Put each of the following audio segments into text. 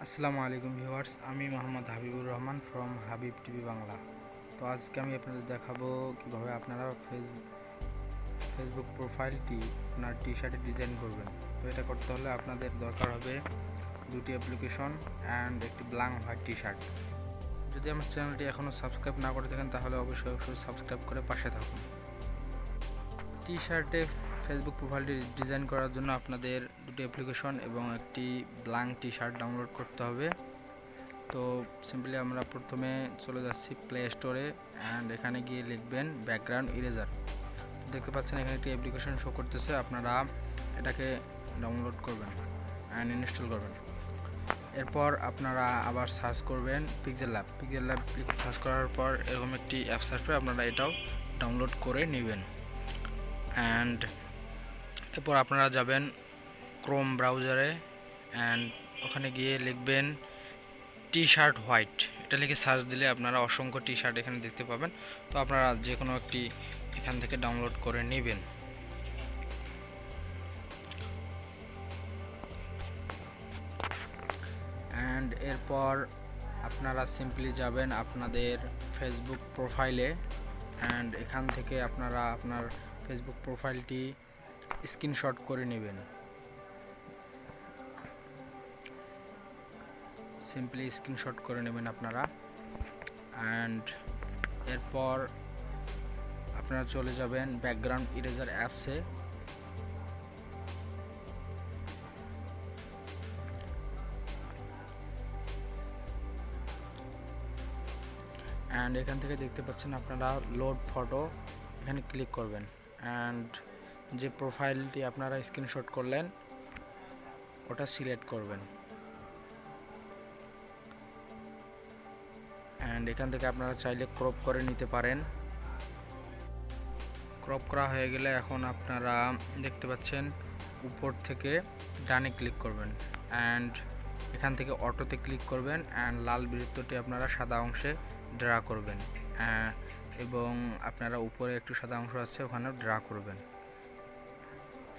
আসসালামু আলাইকুম ভিউয়ার্স, আমি মোহাম্মদ হাবিবুর রহমান ফ্রম হাবিব টিভি বাংলা। তো আজকে আমি আপনাদের দেখাবো কিভাবে আপনারা ফেসবুক প্রোফাইলটি আপনার টি শার্টে ডিজাইন করবেন। তো এটা করতে হলে আপনাদের দরকার হবে দুটি অ্যাপ্লিকেশন অ্যান্ড একটি ব্ল্যাঙ্ক হোয়াইট টি শার্ট। যদি আমার চ্যানেলটি এখনও সাবস্ক্রাইব না করে থাকেন তাহলে অবশ্যই সাবস্ক্রাইব করে পাশে থাকুন। টি শার্টে ফেসবুক প্রোফাইলটি ডিজাইন করার জন্য আপনাদের দুটি অ্যাপ্লিকেশন এবং একটি ব্ল্যাঙ্ক টি শার্ট ডাউনলোড করতে হবে। তো সিম্পলি আমরা প্রথমে চলে যাচ্ছি প্লে স্টোরে অ্যান্ড এখানে গিয়ে লিখবেন ব্যাকগ্রাউন্ড ইরেজার। দেখতে পাচ্ছেন এখানে একটি অ্যাপ্লিকেশন শো করতেছে, আপনারা এটাকে ডাউনলোড করবেন অ্যান্ড ইনস্টল করবেন। এরপর আপনারা আবার সার্চ করবেন পিক্সেল ল্যাব সার্চ করার পর এরকম একটি অ্যাপস আসবে, আপনারা এটাও ডাউনলোড করে নেবেন। অ্যান্ড এরপর আপনারা যাবেন ক্রোম ব্রাউজারে অ্যান্ড ওখানে গিয়ে লিখবেন টি শার্ট হোয়াইট, এটা লিখে সার্চ দিলে আপনারা অসংখ্য টি শার্ট এখানে দেখতে পাবেন। তো আপনারা যে কোনো একটি এখান থেকে ডাউনলোড করে নেবেন। অ্যান্ড এরপর আপনারা সিম্পলি যাবেন আপনাদের ফেসবুক প্রোফাইলে অ্যান্ড এখান থেকে আপনারা আপনার ফেসবুক প্রোফাইলটি স্ক্রিনশট করে নেবেন। সিম্পলি স্ক্রিনশট করে নেবেন আপনারা। অ্যান্ড এরপর আপনারা চলে যাবেন ব্যাকগ্রাউন্ড ইরেজার অ্যাপসে। অ্যান্ড এখান থেকে দেখতে পাচ্ছেন আপনারা লোড ফটো, এখানে ক্লিক করবেন অ্যান্ড যে প্রোফাইলটি আপনারা স্ক্রিনশট করলেন ওটা সিলেক্ট করবেন। অ্যান্ড এখান থেকে আপনারা চাইলে ক্রপ করে নিতে পারেন। ক্রপ করা হয়ে গেলে এখন আপনারা দেখতে পাচ্ছেন উপর থেকে ডানে ক্লিক করবেন অ্যান্ড এখান থেকে অটোতে ক্লিক করবেন অ্যান্ড লাল বৃত্তটি আপনারা সাদা অংশে ড্রা করবেন এবং আপনারা উপরে একটু সাদা অংশ আছে ওখানেও ড্রা করবেন।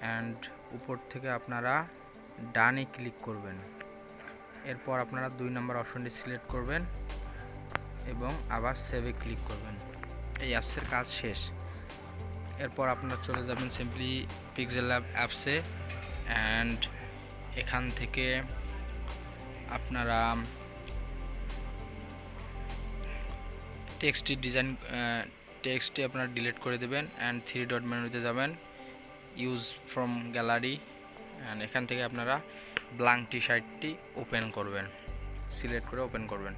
অ্যান্ড উপর থেকে আপনারা ডানে ক্লিক করবেন। এরপর আপনারা 2 নম্বর অপশনটি সিলেক্ট করবেন এবং আবার সেভে ক্লিক করবেন। এই অ্যাপসের কাজ শেষ। এরপর আপনারা চলে যাবেন সিম্পলি পিক্সেল ল্যাব অ্যাপসে অ্যান্ড এখান থেকে আপনারা টেক্সটটি আপনারা ডিলিট করে দেবেন অ্যান্ড 3 ডট মেনুতে যাবেন, ইউজ ফ্রম গ্যালারি অ্যান্ড এখান থেকে আপনারা ব্ল্যাঙ্ক টি শার্টটি ওপেন করবেন, সিলেক্ট করে ওপেন করবেন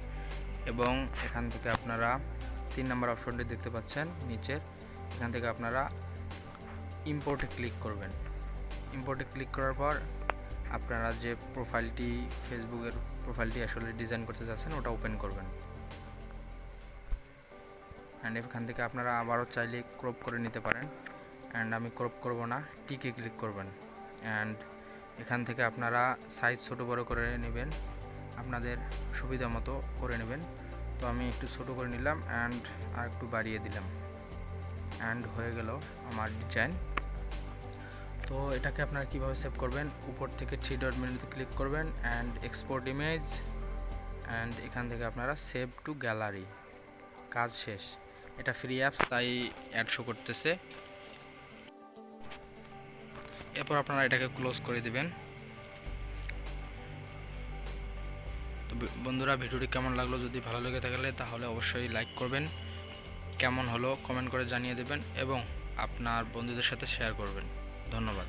এবং এখান থেকে আপনারা 3 নম্বর অপশনটি দেখতে পাচ্ছেন নিচের, এখান থেকে আপনারা ইম্পোর্টে ক্লিক করবেন। ইম্পোর্টে ক্লিক করার পর আপনারা যে প্রোফাইলটি ফেসবুকের প্রোফাইলটি আসলে ডিজাইন করতে যাচ্ছেন ওটা ওপেন করবেন। অ্যান্ড এখান থেকে আপনারা আবারও চাইলে ক্রপ করে নিতে পারেন অ্যান্ড আমি ক্রপ করব না, টিকে ক্লিক করবেন অ্যান্ড এখান থেকে আপনারা সাইজ ছোট বড় করে নেবেন, আপনাদের সুবিধা মতো করে নেবেন। তো আমি একটু ছোট করে নিলাম অ্যান্ড আর একটু বাড়িয়ে দিলাম অ্যান্ড হয়ে গেল আমার ডিজাইন। তো এটাকে আপনারা কিভাবে সেভ করবেন, উপর থেকে 3 ডট মেনুতে ক্লিক করবেন অ্যান্ড এক্সপোর্ট ইমেজ অ্যান্ড এখান থেকে আপনারা সেভ টু গ্যালারি। কাজ শেষ। এটা ফ্রি অ্যাপস তাই অ্যাড শো করতেছে। এরপর আপনারা এটাকে ক্লোজ করে দিবেন। তো বন্ধুরা, ভিডিওটি কেমন লাগলো, যদি ভালো লেগে থাকলে তাহলে অবশ্যই লাইক করবেন, কেমন হলো কমেন্ট করে জানিয়ে দেবেন এবং আপনার বন্ধুদের সাথে শেয়ার করবেন। ধন্যবাদ।